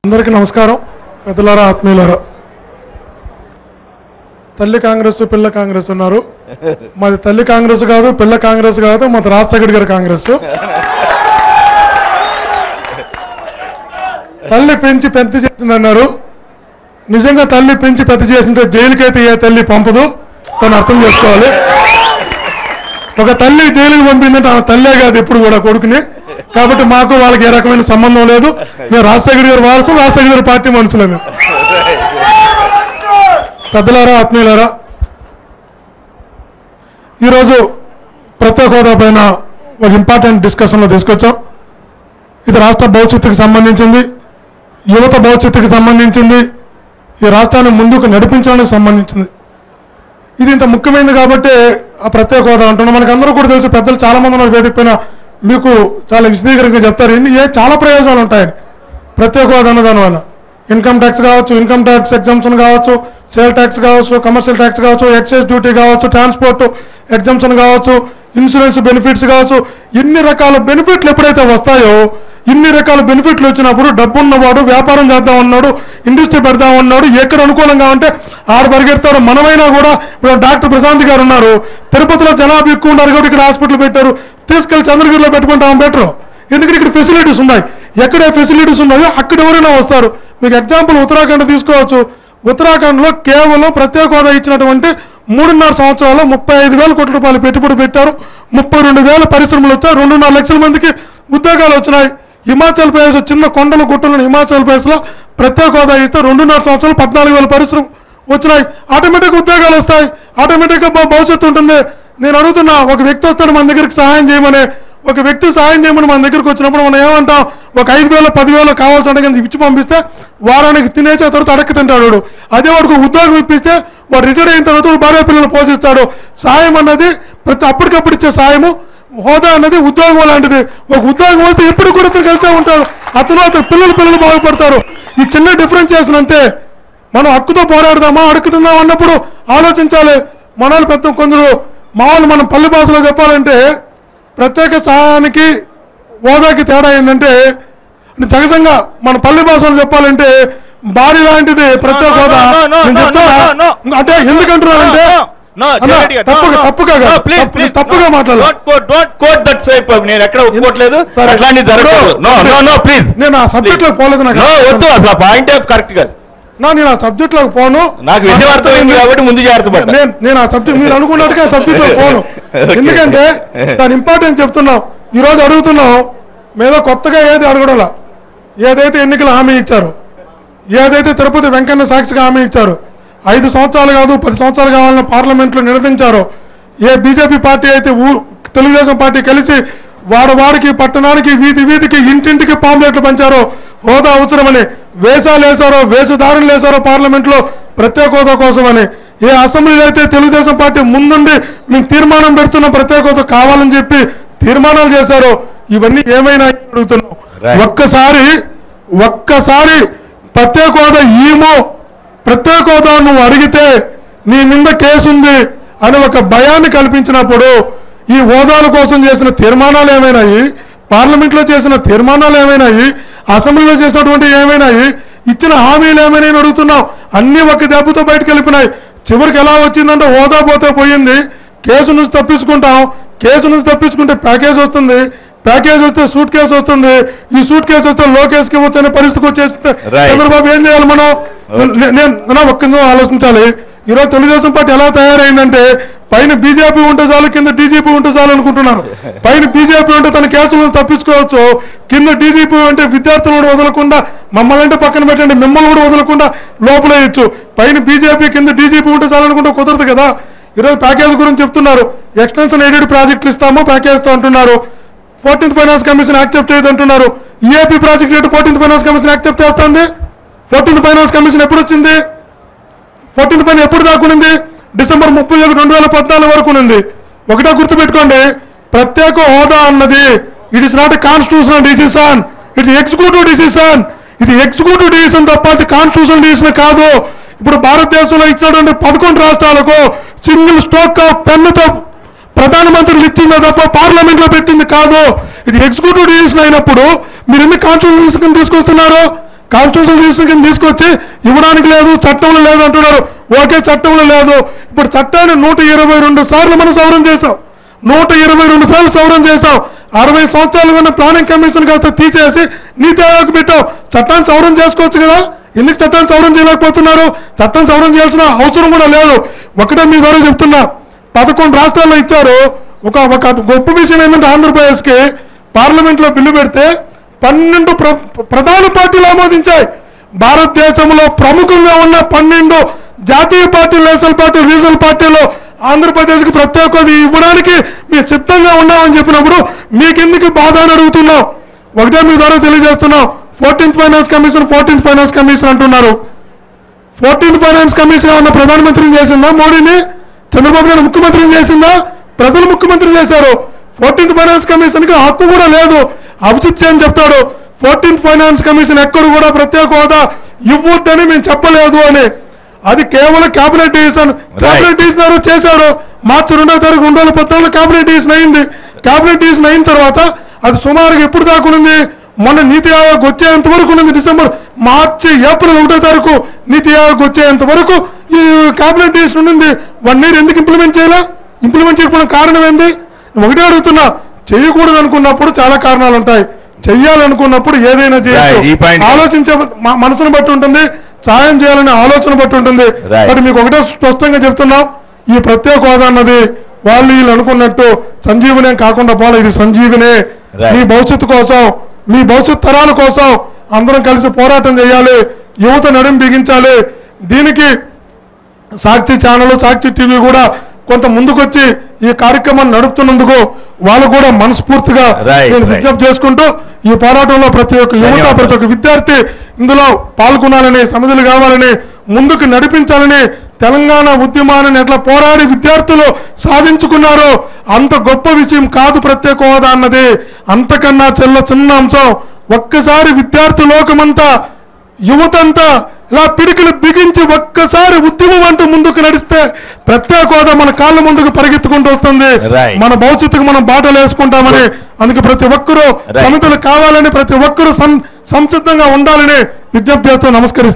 అందరికీ నమస్కారం. పెద్దలారా, ఆత్మీయులారా, తల్లి కాంగ్రెస్ పిల్ల కాంగ్రెస్ ఉన్నారు. మాది తల్లి కాంగ్రెస్ కాదు, పిల్ల కాంగ్రెస్ కాదు, మాది రాజశేఖర్ గారి కాంగ్రెస్. తల్లి పెంచి పెద్ద చేసిందన్నారు. నిజంగా తల్లి పెంచి పెద్ద చేసింటే జైలుకైతే ఏ తల్లి పంపదు, తను అర్థం చేసుకోవాలి. ఒక తల్లి జైలుకి పంపిందంటే ఆమె తల్లే కాదు ఎప్పుడు కూడా కొడుకుని. కాబట్టి మాకు వాళ్ళకి ఏ రకమైన సంబంధం లేదు. మేము రాజశేఖర్ గారి వారసు, రాజశేఖర్ గారి పార్టీ మనుషులే. మేము పెద్దలారా, ఆత్మీయులారా, ఈరోజు ప్రత్యేక హోదా పైన ఒక ఇంపార్టెంట్ డిస్కషన్లో తీసుకొచ్చాం. ఇది రాష్ట్ర భవిష్యత్తుకు సంబంధించింది, యువత భవిష్యత్తుకు సంబంధించింది, ఈ రాష్ట్రాన్ని ముందుకు నడిపించడానికి సంబంధించింది. ఇది ఇంత ముఖ్యమైనది కాబట్టి ఆ ప్రత్యేక హోదా అంటున్నాం. మనకు అందరూ కూడా తెలుసు, పెద్దలు చాలామంది ఉన్నారు వేదిక పైన, మీకు చాలా విశదీకరంగా చెప్తారు. చాలా ప్రయోజనాలు ఉంటాయని ప్రత్యేక హోదా అన్న దానివల్ల. ఇన్కమ్ ట్యాక్స్ కావచ్చు, ఇన్కమ్ ట్యాక్స్ ఎగ్జంప్షన్ కావచ్చు, సేల్ ట్యాక్స్ కావచ్చు, కమర్షియల్ ట్యాక్స్ కావచ్చు, ఎక్సైజ్ డ్యూటీ కావచ్చు, ట్రాన్స్పోర్ట్ ఎగ్జంప్షన్ కావచ్చు, ఇన్సూరెన్స్ బెనిఫిట్స్ కావచ్చు. ఇన్ని రకాల బెనిఫిట్లు ఎప్పుడైతే వస్తాయో, ఇన్ని రకాల బెనిఫిట్లు వచ్చినప్పుడు డబ్బున్నవాడు వ్యాపారం చేద్దామన్నాడు, ఇండస్ట్రీ పెడదామన్నాడు, ఎక్కడ అనుకూలంగా ఉంటే ఆడ పరిగెడతారు. మనమైనా కూడా ఇప్పుడు డాక్టర్ ప్రశాంత్ గారు ఉన్నారు, తిరుపతిలో జనాభా ఎక్కువ ఉన్నారు కాబట్టి ఇక్కడ హాస్పిటల్ పెట్టారు. తీసుకెళ్లి చంద్రగిరిలో పెట్టుకుంటాం బెటర్. ఎందుకంటే ఇక్కడ ఫెసిలిటీస్ ఉన్నాయి. ఎక్కడే ఫెసిలిటీస్ ఉన్నాయో అక్కడ ఎవరైనా వస్తారు. మీకు ఎగ్జాంపుల్ ఉత్తరాఖండ్ తీసుకోవచ్చు. ఉత్తరాఖండ్లో కేవలం ప్రత్యేక హోదా ఇచ్చినటువంటి 3.5 సంవత్సరాల్లో 35,000 కోట్ల రూపాయలు పెట్టుబడి పెట్టారు. 32,000 పరిశ్రమలు వచ్చాయి. 2.5 లక్షల మందికి ఉద్యోగాలు వచ్చినాయి. హిమాచల్ ప్రదేశ్ చిన్న కొండల గుట్టలను హిమాచల్ ప్రదేశ్లో ప్రత్యేక హోదా ఇస్తే 2.5 సంవత్సరాలు 14,000 పరిశ్రమలు వచ్చినాయి. ఆటోమేటిక్గా ఉద్యోగాలు వస్తాయి, ఆటోమేటిక్గా భవిష్యత్తు ఉంటుంది. నేను అడుగుతున్నా, ఒక వ్యక్తి వస్తాడు మన దగ్గరికి సహాయం చేయమని, ఒక వ్యక్తి సహాయం చేయమని మన దగ్గరికి వచ్చినప్పుడు మనం ఏమంటాం? ఒక 5,000 10,000 కావాల్సి కింద ఇచ్చి పంపిస్తే వారానికి తినేసే తర్వాత అడక్కి తింటాడు. అదే వాడికి ఉద్యోగం ఇప్పిస్తే వాడు రిటైర్ అయిన తర్వాత భార్య పిల్లలు పోషిస్తాడు. సాయం అన్నది ప్రతి అప్పటికప్పుడు ఇచ్చే సాయము. హోదా అన్నది ఉద్యోగం లాంటిది. ఒక ఉద్యోగం వస్తే ఎప్పుడు కూడా ఇతను కలిసే ఉంటాడు. అతను పిల్లలు బాగుపడతారు. ఈ చిన్న డిఫరెన్షియేషన్ అంతే. మనం హక్కుతో పోరాడదామా, అడుక్కుతుందాం అన్నప్పుడు ఆలోచించాలి. మన పెద్ద కొందరు మామూలు మనం పల్లి భాషలో చెప్పాలంటే ప్రత్యేక సహాయానికి హోదాకి తేడా ఏంటంటే, సహజంగా మన పల్లి భాషలో చెప్పాలంటే భారీ లాంటిది ప్రత్యేక హోదా. అంటే ఎందుకంటున్నానంటే తప్పుగా మాట్లాడాలి. నేను ఆ సబ్జెక్ట్ లోకి పోలేదు. నేను ఆ సబ్జెక్ట్ లోకి పోను. నేను ఆ సబ్జెక్ట్ మీరు అనుకున్నట్టుగా సబ్జెక్ట్ లోకి పోను. ఎందుకంటే దాని ఇంపార్టెన్స్ చెప్తున్నాం. ఈరోజు అడుగుతున్నాం, మీద కొత్తగా ఏది అడగడంలా. ఏదైతే ఎన్నికల హామీ ఇచ్చారు, ఏదైతే తిరుపతి వెంకన్న సాక్షిగా హామీ ఇచ్చారు, 5 సంవత్సరాలు కాదు 10 సంవత్సరాలు కావాలని పార్లమెంట్లో నినదించారో, ఏ బీజేపీ పార్టీ అయితే తెలుగుదేశం పార్టీ కలిసి వాడికి పట్టణానికి వీధికి ఇంటింటికి పాంప్లెట్లు పంచారో హోదా అవసరమని, వేషాలు వేశారో వేషధారణలు వేశారో పార్లమెంట్లో ప్రత్యేక హోదా కోసమని, ఏ అసెంబ్లీలో అయితే తెలుగుదేశం పార్టీ ముందుండి మేము తీర్మానం పెడుతున్నాం ప్రత్యేక హోదా కావాలని చెప్పి తీర్మానాలు చేశారో, ఇవన్నీ ఏమైనా అడుగుతున్నాం. ఒక్కసారి ప్రత్యేక హోదా ప్రత్యేక హోదా నువ్వు అడిగితే నీ మీద కేసు ఉంది అని ఒక భయాన్ని కల్పించినప్పుడు ఈ హోదాల కోసం చేసిన తీర్మానాలు ఏమైనాయి, పార్లమెంట్లో చేసిన తీర్మానాలు ఏమైనాయి, అసెంబ్లీలో చేసినటువంటి ఏమైనాయి, ఇచ్చిన హామీలు ఏమైనా అడుగుతున్నావు. అన్నీ ఒక దెబ్బతో బయటకు వెళ్ళిపోయినాయి. చివరికి ఎలా వచ్చిందంటే హోదా పోతే పోయింది, కేసు నుంచి తప్పించుకుంటాం. కేసు నుంచి తప్పించుకుంటే ప్యాకేజ్ వస్తుంది, ప్యాకేజ్ వస్తే సూట్ కేసు వస్తుంది, ఈ సూట్ కేసు వస్తే లోకేష్కి వచ్చే పరిస్థితికి వచ్చేస్తే చంద్రబాబు ఏం చేయాలి? నేను ఒక్క ఆలోచించాలి. ఈరోజు తెలుగుదేశం పార్టీ ఎలా తయారైందంటే పైన బీజేపీ ఉంటే చాలు, కింద డీజీపీ ఉంటే చాలు అనుకుంటున్నారు. పైన బీజేపీ ఉంటే తన కేసులను తప్పించుకోవచ్చు, కింద డీజీపీ అంటే విద్యార్థులను వదలకుండా మమ్మల్ని అంటే పక్కన పెట్టండి, మిమ్మల్ని కూడా వదలకుండా లోపల వేయచ్చు. పైన బీజేపీ కింద డీజీపీ ఉంటే చాలు అనుకుంటే కుదరదు కదా. ఈరోజు ప్యాకేజ్ గురించి చెప్తున్నారు. ఎక్స్టెన్షన్ ఎయిడెడ్ ప్రాజెక్టులు ఇస్తాము ప్యాకేజ్తో అంటున్నారు. 14th ఫైనాన్స్ కమిషన్ యాక్సెప్ట్ చేయదు అంటున్నారు. EAP project rate 14th finance commission accept చేస్తుంది. 14th ఫైనాన్స్ కమిషన్ ఎప్పుడు వచ్చింది? 14th ఫైనాన్స్ ఎప్పుడు దాకునింది? డిసెంబర్ 31, 2014 వరకు ఉంది. ఒకటే గుర్తుపెట్టుకోండి, ప్రత్యేక హోదా అన్నది it is not a constitutional decision, it executive decision. ఇది ఎగ్జిక్యూటివ్ డిసిషన్ తప్ప అది కాన్స్టిట్యూషనల్ డిసిషన్ కాదు. ఇప్పుడు భారతదేశంలో ఇచ్చినటువంటి 11 రాష్ట్రాలకు సింగిల్ స్ట్రోక్ ఆఫ్ పెన్నుతో ప్రధానమంత్రులు ఇచ్చిందే తప్ప పార్లమెంట్లో పెట్టింది కాదు. ఇది ఎగ్జిక్యూటివ్ డిసిషన్ అయినప్పుడు మీరు ఎందుకు కాన్స్టిట్యూషన్ తీసుకొస్తున్నారు? కాన్స్టిట్యూషన్ రిజిస్టర్ కింద తీసుకొచ్చి ఇవ్వడానికి లేదు, చట్టంలో లేదు అంటున్నారు. ఓకే, చట్టంలో లేదు. ఇప్పుడు చట్టాన్ని 122 సార్లు మనం సవరణ చేశాం. 122 సార్లు సవరణ చేశాం. 60 సంవత్సరాలు ఉన్న ప్లానింగ్ కమిషన్ కాస్త తీసేసి నీతి ఆయోగ్ పెట్టాం. చట్టాన్ని సవరణ చేసుకోవచ్చు కదా, ఎందుకు చట్టాన్ని సవరణ చేయలేకపోతున్నారు? చట్టం సవరణ చేయాల్సిన అవసరం కూడా లేదు. ఒకటే మీ ద్వారా చెప్తున్నా, 11 రాష్ట్రాల్లో ఇచ్చారు. ఒక గొప్ప విషయం ఏంటంటే ఆంధ్రప్రదేశ్కి పార్లమెంట్లో బిల్లు పెడితే 12 ప్రధాన పార్టీలు ఆమోదించాయి. భారతదేశంలో ప్రముఖంగా ఉన్న 12 జాతీయ పార్టీలు, నేషనల్ పార్టీలు, రీజనల్ పార్టీలు ఆంధ్రప్రదేశ్కి ప్రత్యేక హోదా ఇవ్వడానికి మేము సిద్ధంగా ఉన్నామని చెప్పినప్పుడు మీకెందుకు బాధ అని అడుగుతున్నాం. ఒకటే మీ ద్వారా తెలియజేస్తున్నాం. 14th ఫైనాన్స్ కమిషన్ అంటున్నారు. 14th ఫైనాన్స్ కమిషన్ ఏమన్నా ప్రధానమంత్రిని చేసిందా? మోడీని, చంద్రబాబు నాయుడు ముఖ్యమంత్రిని చేసిందా? ప్రజలు ముఖ్యమంత్రి చేశారు. 14th ఫైనాన్స్ కమిషన్కి హక్కు కూడా లేదు. అభిజిత్ అని చెప్తాడు 14th ఫైనాన్స్ కమిషన్ ఎక్కడ కూడా ప్రత్యేక హోదా ఇవ్వద్దని మేము చెప్పలేదు అని. అది కేవలం క్యాబినెట్ డిసిషన్ చేశారు. మార్చి 2వ తారీఖు 2014 క్యాబినెట్ డిసిషన్ అయింది. క్యాబినెట్ డిసిషన్ అయిన తర్వాత అది సుమారుగా ఎప్పుడు దాకా ఉంది? మొన్న నీతి ఆయోగ్ వచ్చేంత వరకు ఉంది. ఏప్రిల్ 1వ తారీఖు నీతి ఆయోగ్ వచ్చేంత వరకు ఈ క్యాబినెట్ డిసిషన్ ఉంది. 1 year ఎందుకు ఇంప్లిమెంట్ చేయకపోవడం కారణం ఏంది? ఒకటే అడుగుతున్నా. చేయకూడదు అనుకున్నప్పుడు చాలా కారణాలు ఉంటాయి, చెయ్యాలనుకున్నప్పుడు ఏదైనా చేయొచ్చు. ఆలోచించే మనసును బట్టి ఉంటుంది, సాయం చేయాలనే ఆలోచన బట్టి ఉంటుంది. బట్ మీకు ఒకటే స్పష్టంగా చెప్తున్నాం, ఈ ప్రత్యేక హోదా అన్నది వాళ్ళు వీళ్ళు అనుకున్నట్టు సంజీవనే కాకుండా పోలే. ఇది సంజీవనే. మీ భవిష్యత్తు కోసం, మీ భవిష్యత్ తరాల కోసం అందరం కలిసి పోరాటం చేయాలి. యువత నడుం బిగించాలి. దీనికి సాక్షి ఛానల్, సాక్షి టీవీ కూడా కొంత ముందుకొచ్చి ఈ కార్యక్రమాన్ని నడుపుతున్నందుకు వాళ్ళు కూడా మనస్ఫూర్తిగా నేను విజ్ఞప్తి చేసుకుంటూ ఈ పోరాటంలో ప్రతి ఒక్క యువత, ప్రతి ఒక్క విద్యార్థి ఇందులో పాల్గొనాలని, సమిధులు కావాలని, ముందుకు నడిపించాలని, తెలంగాణ ఉద్యమాన్ని ఎట్లా పోరాడి విద్యార్థులు సాధించుకున్నారో అంత గొప్ప విషయం కాదు ప్రత్యేక హోదా అన్నది. అంతకన్నా చిన్న అంశం. ఒక్కసారి విద్యార్థి లోకమంతా, యువతంతా ఇలా పిడికిలు బిగించి ఒక్కసారి ఉద్యమం అంటూ ముందుకు నడిస్తే ప్రత్యేక హోదా మన కాళ్ళ ముందుకు పరిగెత్తుకుంటూ వస్తుంది. మన భవిష్యత్తుకు మనం బాటలు వేసుకుంటామని, అందుకే ప్రతి ఒక్కరూ సమితులు కావాలని, ప్రతి ఒక్కరూ సంసిద్ధంగా ఉండాలని విజ్ఞప్తి చేస్తూ నమస్కరిస్తాను.